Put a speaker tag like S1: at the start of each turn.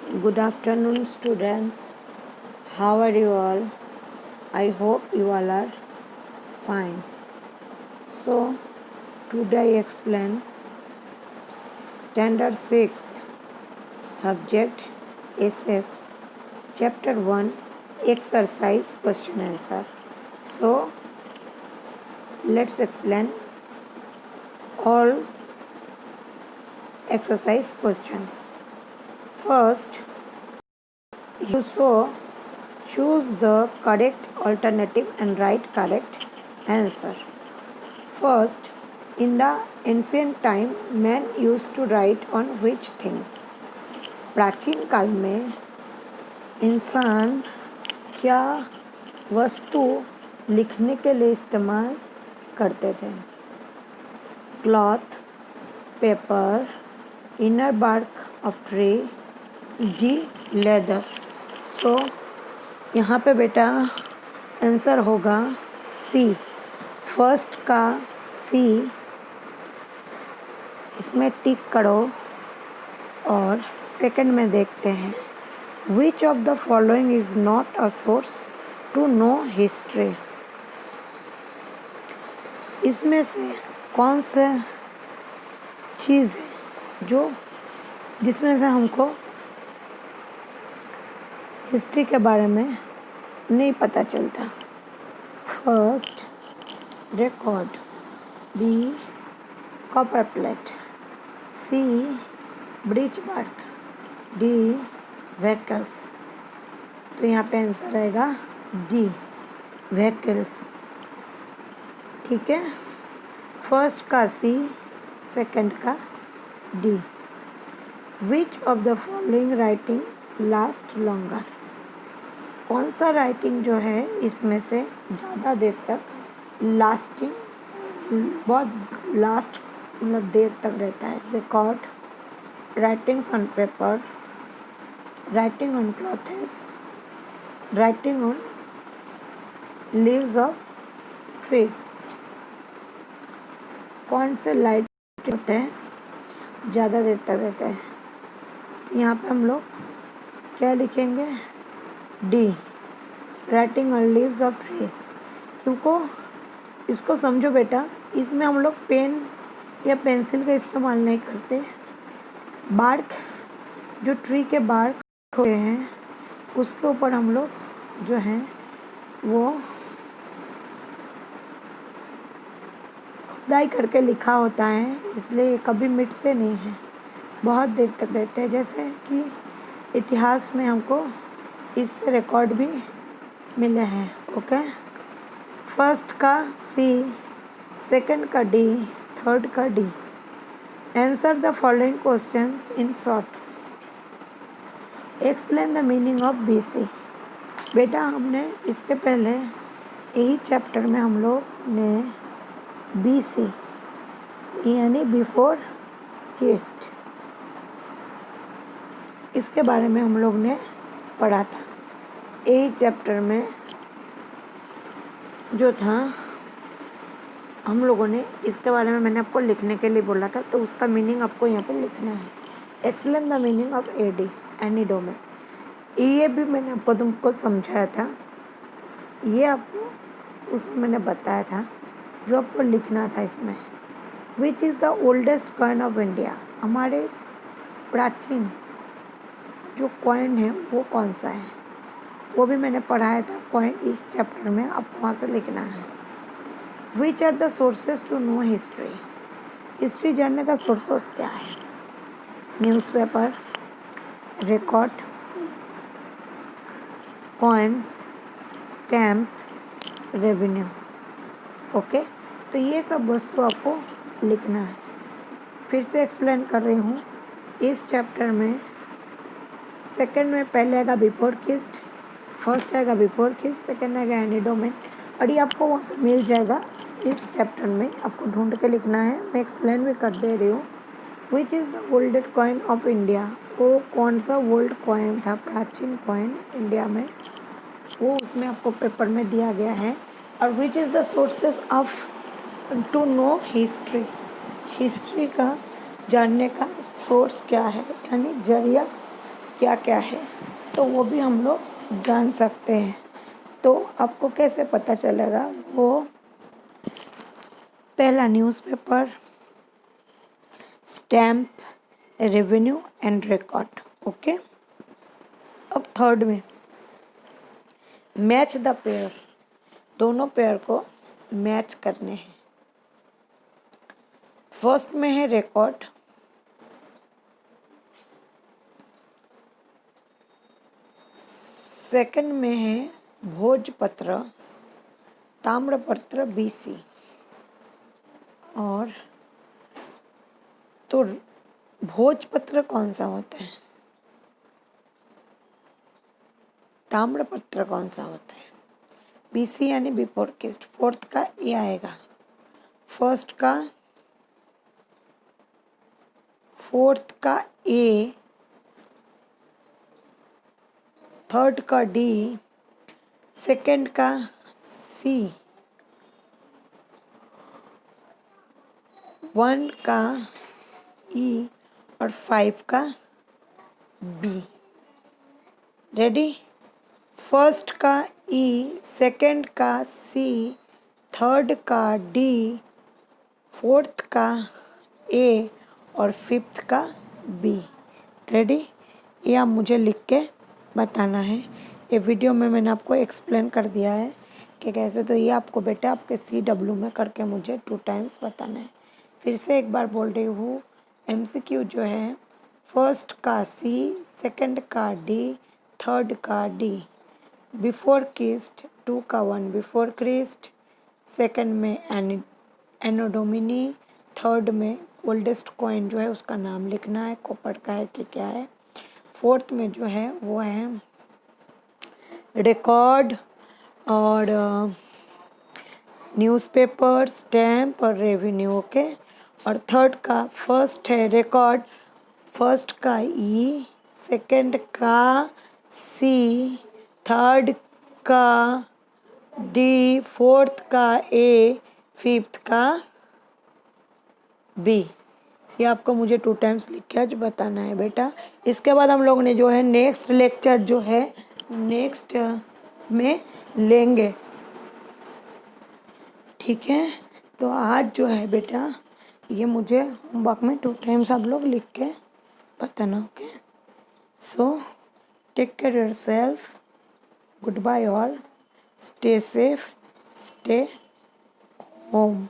S1: Good afternoon, students. How are you all? I hope you all are fine. So, today I explain Standard 6th Subject SS Chapter 1 Exercise Question Answer. So, let's explain all exercise questions. First, you saw choose the correct alternative and write correct answer. First, in the ancient time, men used to write on which things? प्राचीन काल में इंसान क्या वस्तु लिखने के लिए इस्तेमाल करते थे? Cloth, paper, inner bark of tree, D leather. So यहाँ पे बेटा आंसर होगा सी. फर्स्ट का सी, इसमें टिक करो और सेकंड में देखते हैं. Which of the following is not a source to know history? इसमें से कौन सा चीज़ है जो जिसमें से हमको हिस्ट्री के बारे में नहीं पता चलता? First, record. B, copper plate. C, birch bark. D, vehicles. तो यहाँ पे आंसर आएगा डी, व्हीकल्स. ठीक है, फर्स्ट का सी, सेकंड का D. Which of the following writing last longer? कौन सा राइटिंग जो है इसमें से ज़्यादा देर तक लास्टिंग, बहुत लास्ट मतलब देर तक रहता है? Record, writings on paper, writing on clothes, writing on leaves of trees. कौन से लाइट होते हैं ज़्यादा देर तक रहते हैं? तो यहाँ पे हम लोग क्या लिखेंगे? D, writing on leaves of trees. क्योंकि इसको समझो बेटा, इसमें हम लोग पेन या पेंसिल का इस्तेमाल नहीं करते. बार्क, जो ट्री के बार्क होते हैं उसके ऊपर हम लोग जो हैं वो खुदाई करके लिखा होता है, इसलिए ये कभी मिटते नहीं हैं, बहुत देर तक रहते हैं. जैसे कि इतिहास में हमको इससे रिकॉर्ड भी मिले हैं. ओके, फर्स्ट का सी, सेकंड का डी, थर्ड का D. Answer the following questions in short. Explain the meaning of BC. बेटा हमने इसके पहले यही चैप्टर में हम लोग ने BC यानी बिफोर क्राइस्ट, इसके बारे में हम लोग ने पढ़ा था. यही चैप्टर में जो था हम लोगों ने इसके बारे में मैंने आपको लिखने के लिए बोला था, तो उसका मीनिंग आपको यहाँ पे लिखना है. Explain the meaning of AD, एनीडोमेन. ये भी मैंने आपको तुमको समझाया था, ये आपको उसमें मैंने बताया था जो आपको लिखना था इसमें. विच is the oldest coin of India? हमारे प्राचीन जो कॉइन है वो कौन सा है, वो भी मैंने पढ़ाया था कॉइन इस चैप्टर में, आपको वहाँ से लिखना है. Which are the sources to know history? History जानने का सोर्सेस क्या है? Newspaper, record, coins, stamp, revenue. Okay, तो ये सब वस्तु आपको लिखना है. फिर से एक्सप्लेन कर रही हूँ. इस चैप्टर में सेकंड में पहले आएगा बिफोर क्राइस्ट, फर्स्ट आएगा बिफोर क्राइस्ट, सेकंड आएगा एनीडोमेन. और ये आपको वहाँ पर मिल जाएगा इस चैप्टर में, आपको ढूंढ के लिखना है. मैं एक्सप्लेन भी कर दे रही हूँ. विच is the oldest coin of India? वो कौन सा ओल्ड कॉइन था, प्राचीन कॉइन इंडिया में, वो उसमें आपको पेपर में दिया गया है. और which is the sources of to know history? History का जानने का सोर्स क्या है, यानी जरिया क्या क्या है, तो वो भी हम लोग जान सकते हैं। तो आपको कैसे पता चलेगा वो? पहला newspaper, stamp, revenue and record. Okay, अब थर्ड में मैच द पेयर, दोनों पेयर को मैच करने हैं। फर्स्ट में है रिकॉर्ड, सेकंड में है भोजपत्र, ताम्रपत्र BC। और तो भोजपत्र कौन सा होता है, ताम्रपत्र कौन सा होता है? BC यानी बिफोर किस्ट। फोर्थ का ए आएगा, फोर्थ का ए, थर्ड का D, सेकंड का C, 1 का E और 5 का B। रेडी? फर्स्ट का E, सेकंड का C, थर्ड का D, फोर्थ का A और फिफ्थ का B। रेडी? ये आप मुझे लिख के बताना है। ये वीडियो में मैंने आपको एक्सप्लेन कर दिया है कि कैसे। तो ये आपको बेटा आपके CW में करके मुझे 2 टाइम्स बताना है। फिर से एक बार बोल रही हूँ, MCQ जो है फर्स्ट का C, सेकंड का D, थर्ड का D, बिफोर किस्ट 2 का 1 बिफोर क्रिस्ट, सेकंड में एनोडोमिनी, थर्ड में ओल्डेस्ट कॉइन जो है उसका नाम लिखना है, कॉपर का है कि क्या है। फोर्थ में जो है वो है रिकॉर्ड और न्यूज़पेपर, स्टैम्प और रेवेन्यू। ओके, और थर्ड का फर्स्ट है रिकॉर्ड, फर्स्ट का E, सेकंड का C, थर्ड का D, फोर्थ का A, फिफ्थ का B। ये आपको मुझे 2 टाइम्स लिख के आज बताना है बेटा। इसके बाद हम लोग ने जो है नेक्स्ट लेक्चर जो है नेक्स्ट में लेंगे, ठीक है? तो आज जो है बेटा ये मुझे होमवर्क में 2 टाइम्स आप लोग लिख के बताना। Okay, so take care yourself, good bye all, stay safe, stay home.